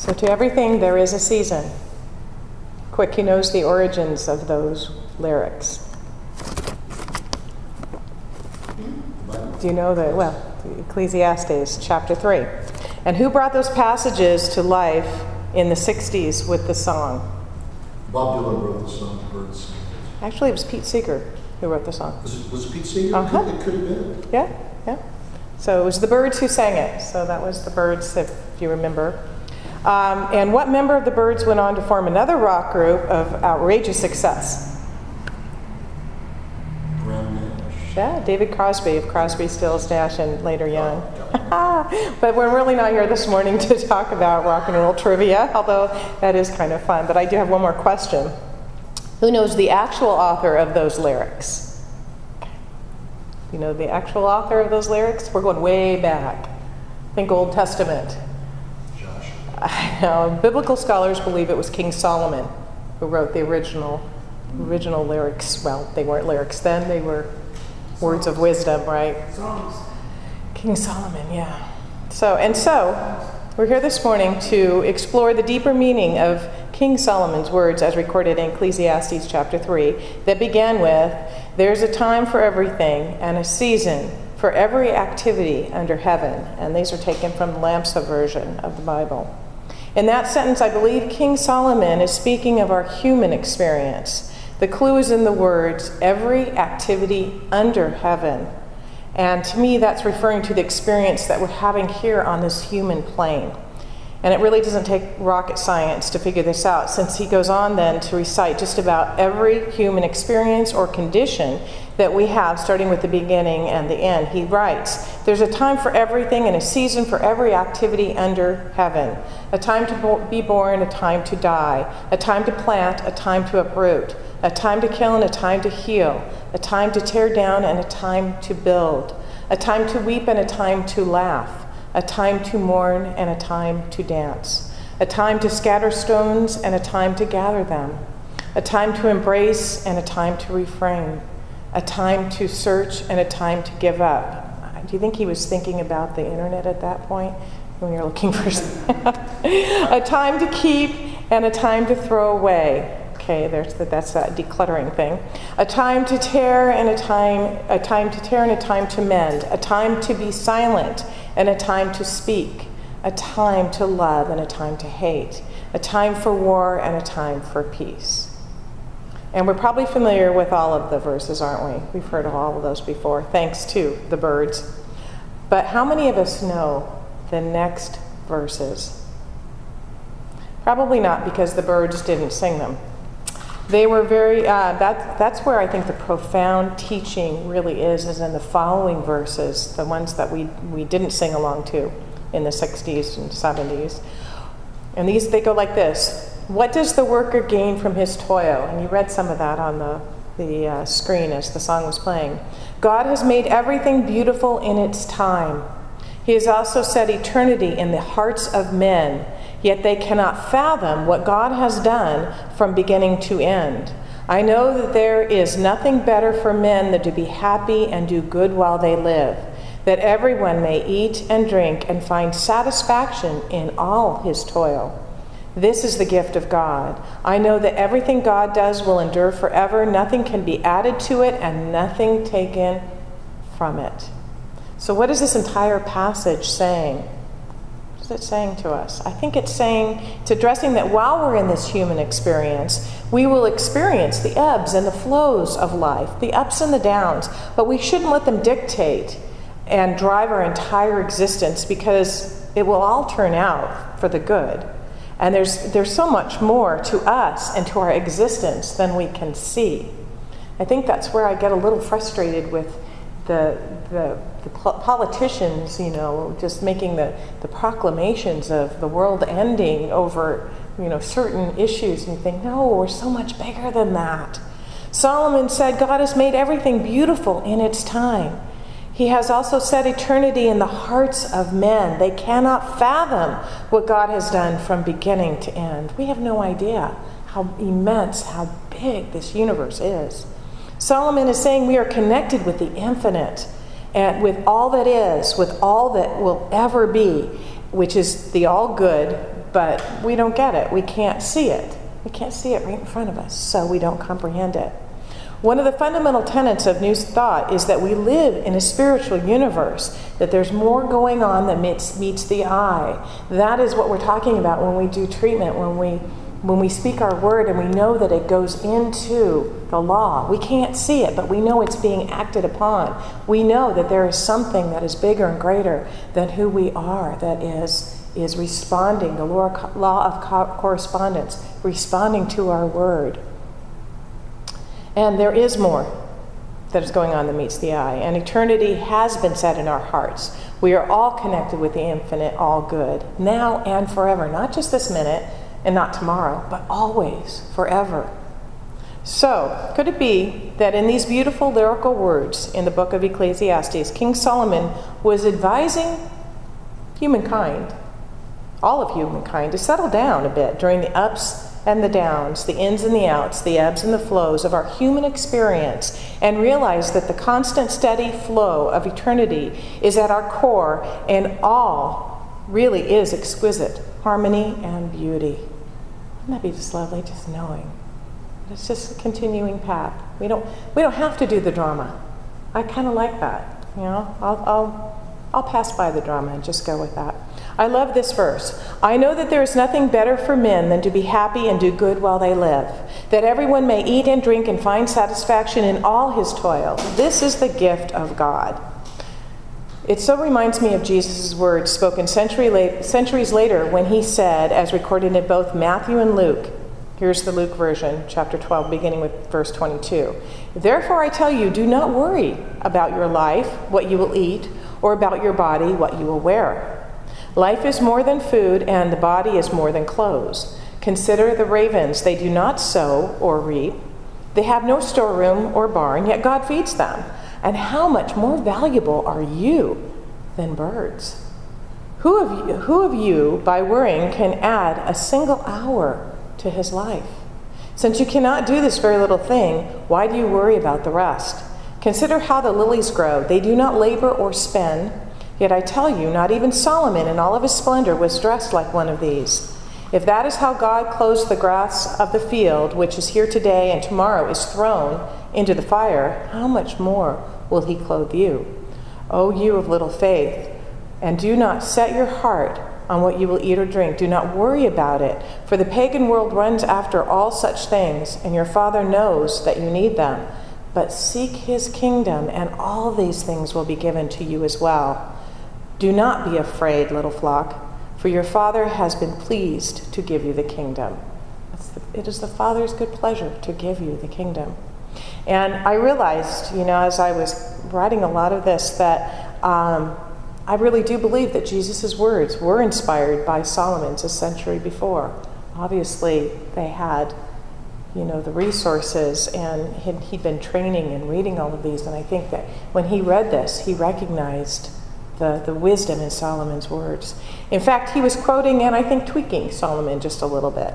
So to everything there is a season. Quick, who knows the origins of those lyrics? Do you know that? Well, Ecclesiastes chapter 3. And who brought those passages to life in the 60s with the song? Bob Dylan wrote the song, Birds. Actually, it was Pete Seeger who wrote the song. Was it Pete Seeger? Uh-huh. It could have been. Yeah. So it was the Byrds who sang it. So that was the Byrds, if you remember. And what member of the Byrds went on to form another rock group of outrageous success? Graham Nash. Yeah, David Crosby of Crosby, Stills, Nash, and later Young. But we're really not here this morning to talk about rock and roll trivia, although that is kind of fun. But I do have one more question. Who knows the actual author of those lyrics? You know the actual author of those lyrics? We're going way back. Think Old Testament. Joshua. I know. Biblical scholars believe it was King Solomon who wrote the original lyrics. Well, they weren't lyrics then. They were words of wisdom, right? Songs. King Solomon, yeah. So we're here this morning to explore the deeper meaning of King Solomon's words as recorded in Ecclesiastes chapter 3 that began with, "There's a time for everything and a season for every activity under heaven." And these are taken from the Lamsa version of the Bible. In that sentence, I believe King Solomon is speaking of our human experience. The clue is in the words, every activity under heaven. And to me, that's referring to the experience that we're having here on this human plane. And it really doesn't take rocket science to figure this out, since he goes on then to recite just about every human experience or condition that we have, starting with the beginning and the end. He writes, "There's a time for everything and a season for every activity under heaven. A time to be born, a time to die, a time to plant, a time to uproot, a time to kill and a time to heal, a time to tear down and a time to build, a time to weep and a time to laugh, a time to mourn and a time to dance, a time to scatter stones and a time to gather them, a time to embrace and a time to refrain, a time to search and a time to give up." Do you think he was thinking about the internet at that point when you're looking for a time to keep and a time to throw away? Okay, that's that decluttering thing. A time to tear and a time to tear and a time to mend, a time to be silent and a time to speak, a time to love and a time to hate, a time for war and a time for peace. And we're probably familiar with all of the verses, aren't we? We've heard of all of those before, thanks to the Byrds. But how many of us know the next verses? Probably not, because the Byrds didn't sing them. They were very, that's where I think the profound teaching really is in the following verses, the ones that we didn't sing along to in the 60s and 70s. And they go like this. "What does the worker gain from his toil?" And you read some of that on the screen as the song was playing. "God has made everything beautiful in its time. He has also set eternity in the hearts of men. Yet they cannot fathom what God has done from beginning to end. I know that there is nothing better for men than to be happy and do good while they live, that everyone may eat and drink and find satisfaction in all his toil. This is the gift of God. I know that everything God does will endure forever. Nothing can be added to it and nothing taken from it." So what is this entire passage saying? What is it saying to us? I think it's addressing that while we're in this human experience, we will experience the ebbs and the flows of life, the ups and the downs, but we shouldn't let them dictate and drive our entire existence, because it will all turn out for the good. And there's so much more to us and to our existence than we can see. I think that's where I get a little frustrated with the politicians, just making the proclamations of the world ending over, certain issues. And you think, no, we're so much bigger than that. Solomon said, God has made everything beautiful in its time. He has also set eternity in the hearts of men. They cannot fathom what God has done from beginning to end. We have no idea how immense, how big this universe is. Solomon is saying we are connected with the infinite, and with all that is, with all that will ever be, which is the all good, but we don't get it. We can't see it. We can't see it right in front of us, so we don't comprehend it. One of the fundamental tenets of New Thought is that we live in a spiritual universe, that there's more going on than meets the eye. That is what we're talking about when we do treatment, when we speak our word and we know that it goes into the law. We can't see it, but we know it's being acted upon. We know that there is something that is bigger and greater than who we are, that is responding, the law of correspondence, responding to our word. And there is more that is going on than meets the eye. And eternity has been set in our hearts. We are all connected with the infinite, all good, now and forever. Not just this minute and not tomorrow, but always, forever. So, could it be that in these beautiful lyrical words in the book of Ecclesiastes, King Solomon was advising humankind, all of humankind, to settle down a bit during the ups and the downs, the ins and the outs, the ebbs and the flows of our human experience, and realize that the constant, steady flow of eternity is at our core, and all really is exquisite harmony and beauty. Wouldn't that be just lovely, just knowing? It's just a continuing path. We don't have to do the drama. I kind of like that. You know, I'll pass by the drama and just go with that. I love this verse. I know that there is nothing better for men than to be happy and do good while they live, that everyone may eat and drink and find satisfaction in all his toil. This is the gift of God. It so reminds me of Jesus' words spoken centuries later when he said, as recorded in both Matthew and Luke, here's the Luke version, chapter 12, beginning with verse 22. Therefore I tell you, do not worry about your life, what you will eat, or about your body, what you will wear. Life is more than food, and the body is more than clothes. Consider the ravens. They do not sow or reap. They have no storeroom or barn, yet God feeds them. And how much more valuable are you than birds? Who of you, by worrying, can add a single hour to his life? Since you cannot do this very little thing, why do you worry about the rest? Consider how the lilies grow. They do not labor or spin. Yet I tell you, not even Solomon in all of his splendor was dressed like one of these. If that is how God clothes the grass of the field, which is here today and tomorrow is thrown into the fire, how much more will he clothe you? O you of little faith, and do not set your heart on what you will eat or drink. Do not worry about it, for the pagan world runs after all such things, and your Father knows that you need them. But seek his kingdom, and all these things will be given to you as well. Do not be afraid, little flock, for your Father has been pleased to give you the kingdom. It is the Father's good pleasure to give you the kingdom. And I realized, as I was writing a lot of this, that I really do believe that Jesus' words were inspired by Solomon's a century before. Obviously, they had, the resources, and he'd been training and reading all of these. And I think that when he read this, he recognized the wisdom in Solomon's words. In fact, he was quoting and I think tweaking Solomon just a little bit.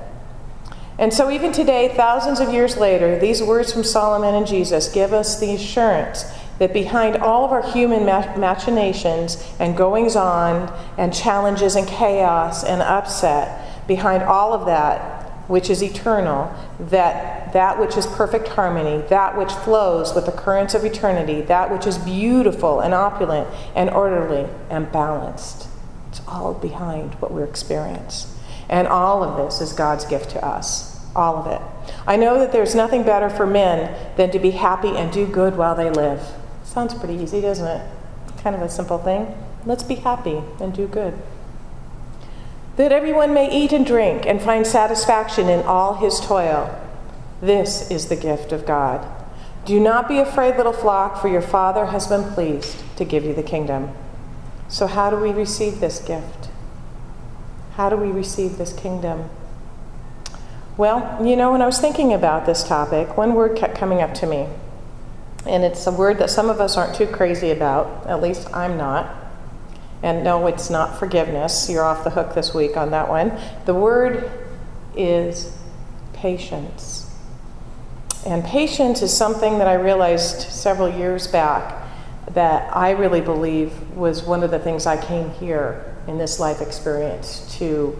And so even today, thousands of years later, these words from Solomon and Jesus give us the assurance that behind all of our human machinations and goings on and challenges and chaos and upset, behind all of that which is eternal, that which is perfect harmony, that which flows with the currents of eternity, that which is beautiful and opulent and orderly and balanced. It's all behind what we experience. And all of this is God's gift to us. All of it. I know that there's nothing better for men than to be happy and do good while they live. Sounds pretty easy, doesn't it? Kind of a simple thing. Let's be happy and do good. That everyone may eat and drink and find satisfaction in all his toil. This is the gift of God. Do not be afraid, little flock, for your Father has been pleased to give you the kingdom. So how do we receive this gift? How do we receive this kingdom? Well, when I was thinking about this topic, one word kept coming up to me. And it's a word that some of us aren't too crazy about. At least I'm not. And no, it's not forgiveness. You're off the hook this week on that one. The word is patience. And patience is something that I realized several years back that I really believe was one of the things I came here in this life experience to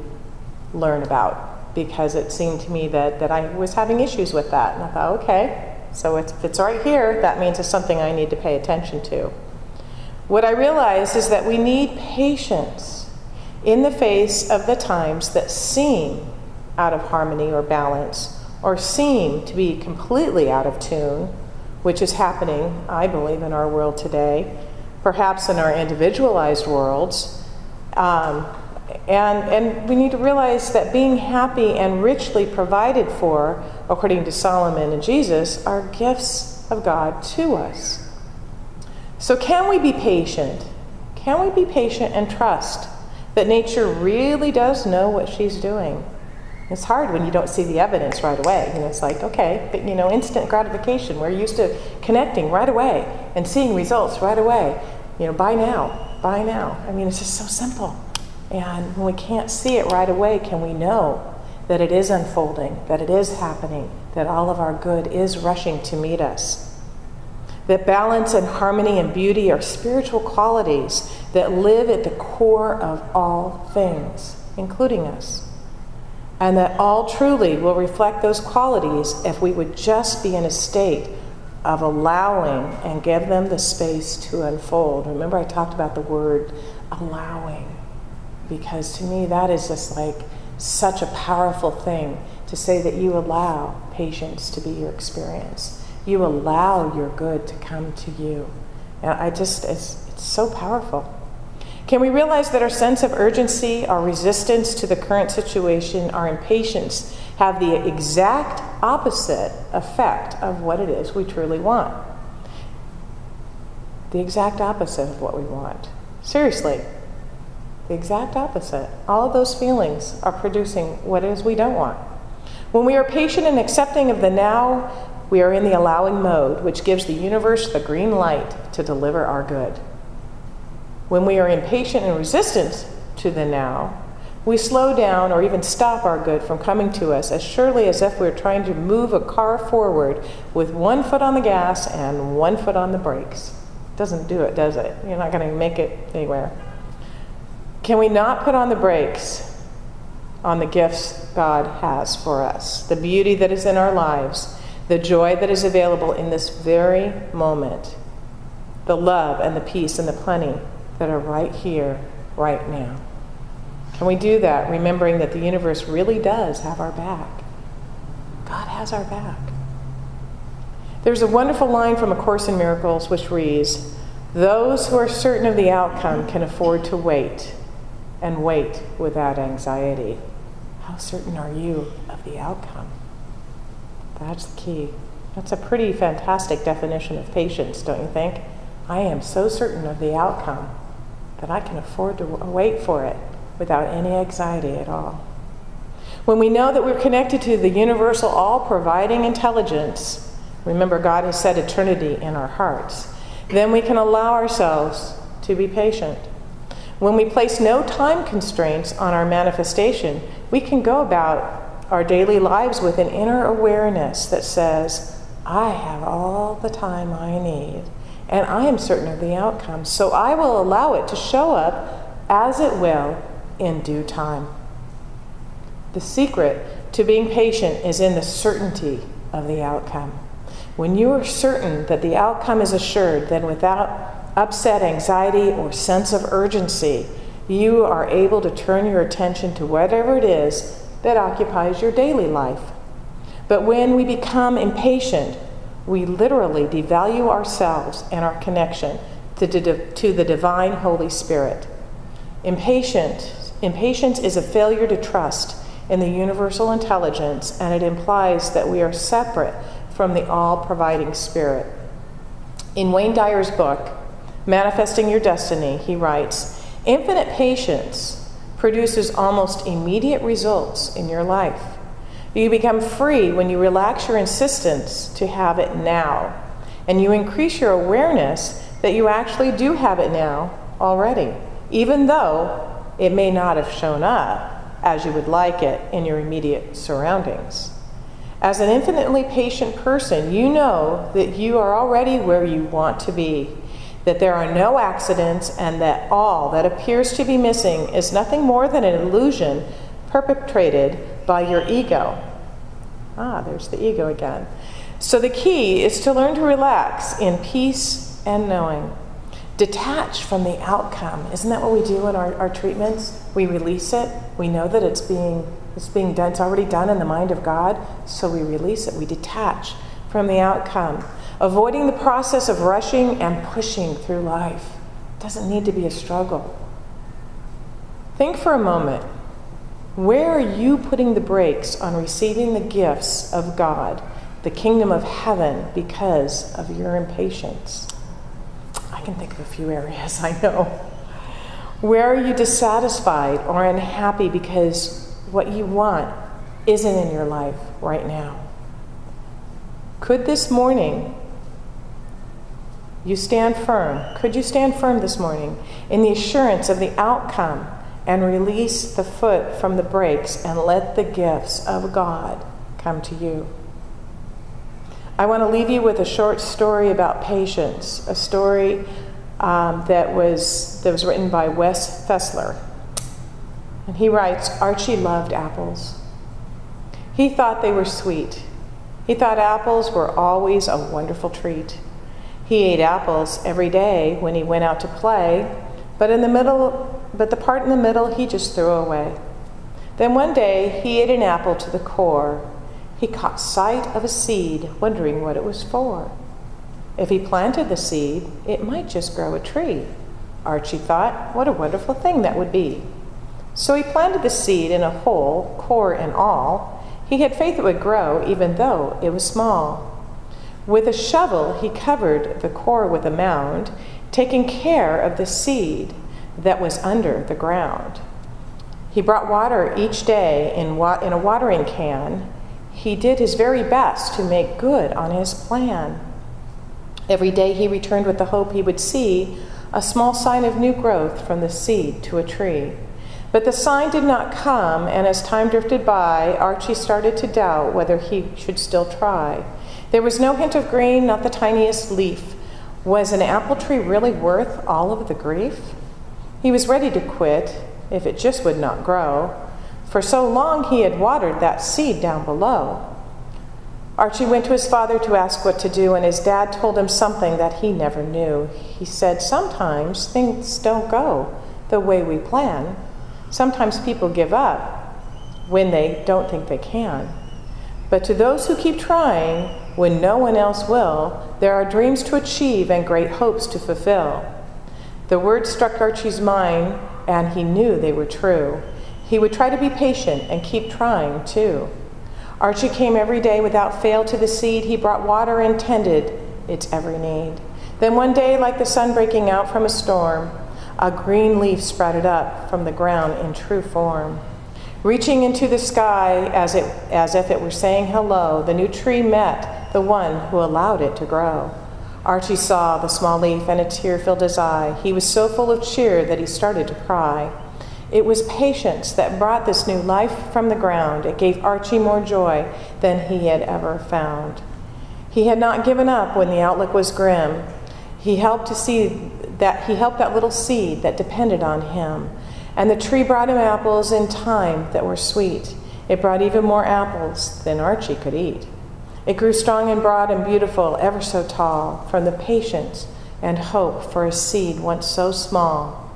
learn about, because it seemed to me that I was having issues with that. And I thought, okay, so if it's right here, that means it's something I need to pay attention to. What I realized is that we need patience in the face of the times that seem out of harmony or balance, or seem to be completely out of tune, which is happening, I believe, in our world today, perhaps in our individualized worlds. And we need to realize that being happy and richly provided for, according to Solomon and Jesus, are gifts of God to us. So can we be patient? Can we be patient and trust that nature really does know what she's doing? It's hard when you don't see the evidence right away. It's like, okay, but instant gratification. We're used to connecting right away and seeing results right away. Buy now, buy now. It's just so simple. And when we can't see it right away, can we know that it is unfolding, that it is happening, that all of our good is rushing to meet us? That balance and harmony and beauty are spiritual qualities that live at the core of all things, including us. And that all truly will reflect those qualities if we would just be in a state of allowing and give them the space to unfold. Remember, I talked about the word allowing, because to me that is just like such a powerful thing to say, that you allow patience to be your experience. You allow your good to come to you. And it's so powerful. Can we realize that our sense of urgency, our resistance to the current situation, our impatience have the exact opposite effect of what it is we truly want? The exact opposite of what we want. Seriously, the exact opposite. All of those feelings are producing what it is we don't want. When we are patient and accepting of the now, we are in the allowing mode, which gives the universe the green light to deliver our good. When we are impatient and resistant to the now, we slow down or even stop our good from coming to us as surely as if we're trying to move a car forward with one foot on the gas and one foot on the brakes. Doesn't do it, does it? You're not going to make it anywhere. Can we not put on the brakes on the gifts God has for us, the beauty that is in our lives, the joy that is available in this very moment, the love and the peace and the plenty that are right here, right now? Can we do that, remembering that the universe really does have our back? God has our back. There's a wonderful line from A Course in Miracles which reads, "Those who are certain of the outcome can afford to wait, and wait without anxiety." How certain are you of the outcome? That's the key. That's a pretty fantastic definition of patience, don't you think? I am so certain of the outcome that I can afford to wait for it without any anxiety at all. When we know that we're connected to the universal, all-providing intelligence, remember God has set eternity in our hearts, then we can allow ourselves to be patient. When we place no time constraints on our manifestation, we can go about our daily lives with an inner awareness that says, I have all the time I need, and I am certain of the outcome, so I will allow it to show up as it will in due time. The secret to being patient is in the certainty of the outcome. When you are certain that the outcome is assured, then without upset, anxiety, or sense of urgency, you are able to turn your attention to whatever it is that occupies your daily life. But when we become impatient, we literally devalue ourselves and our connection to the divine Holy Spirit. Impatience is a failure to trust in the universal intelligence, and it implies that we are separate from the all-providing Spirit. In Wayne Dyer's book, Manifesting Your Destiny, he writes, "Infinite patience produces almost immediate results in your life. You become free when you relax your insistence to have it now, and you increase your awareness that you actually do have it now already, even though it may not have shown up as you would like it in your immediate surroundings. As an infinitely patient person, you know that you are already where you want to be, that there are no accidents, and that all that appears to be missing is nothing more than an illusion perpetrated by your ego. There's the ego again. So the key is to learn to relax in peace and knowing. Detach from the outcome. Isn't that what we do in our treatments? We release it. We know that it's being done. It's already done in the mind of God, so we release it. We detach from the outcome. Avoiding the process of rushing and pushing through life. It doesn't need to be a struggle. Think for a moment. Where are you putting the brakes on receiving the gifts of God, the kingdom of heaven, because of your impatience? I can think of a few areas, I know. Where are you dissatisfied or unhappy because what you want isn't in your life right now? Could this morning you stand firm? Could you stand firm this morning in the assurance of the outcome and release the foot from the brakes and let the gifts of God come to you? I want to leave you with a short story about patience, a story that was written by Wes Fessler. And he writes, Archie loved apples. He thought they were sweet. He thought apples were always a wonderful treat. He ate apples every day when he went out to play, but the part in the middle he just threw away. Then one day he ate an apple to the core. He caught sight of a seed, wondering what it was for. If he planted the seed, it might just grow a tree. Archie thought, what a wonderful thing that would be. So he planted the seed in a hole, core and all. He had faith it would grow, even though it was small. With a shovel, he covered the core with a mound, taking care of the seed that was under the ground. He brought water each day in a watering can. He did his very best to make good on his plan. Every day he returned with the hope he would see a small sign of new growth from the seed to a tree. But the sign did not come, and as time drifted by, Archie started to doubt whether he should still try. There was no hint of green, not the tiniest leaf. Was an apple tree really worth all of the grief? He was ready to quit if it just would not grow. For so long he had watered that seed down below. Archie went to his father to ask what to do, and his dad told him something that he never knew. He said, sometimes things don't go the way we plan. Sometimes people give up when they don't think they can. But to those who keep trying, when no one else will, there are dreams to achieve and great hopes to fulfill. The words struck Archie's mind, and he knew they were true. He would try to be patient and keep trying, too. Archie came every day without fail to the seed. He brought water and tended its every need. Then one day, like the sun breaking out from a storm, a green leaf sprouted up from the ground in true form. Reaching into the sky as if it were saying hello, the new tree met the one who allowed it to grow. Archie saw the small leaf, and a tear filled his eye. He was so full of cheer that he started to cry. It was patience that brought this new life from the ground. It gave Archie more joy than he had ever found. He had not given up when the outlook was grim. He helped that little seed that depended on him. And the tree brought him apples in time that were sweet. It brought even more apples than Archie could eat. It grew strong and broad and beautiful, ever so tall, from the patience and hope for a seed once so small.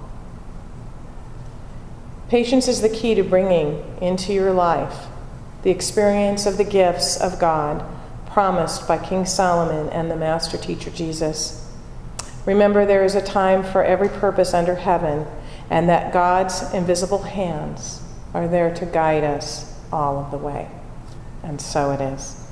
Patience is the key to bringing into your life the experience of the gifts of God promised by King Solomon and the Master Teacher Jesus. Remember, there is a time for every purpose under heaven, and that God's invisible hands are there to guide us all of the way. And so it is.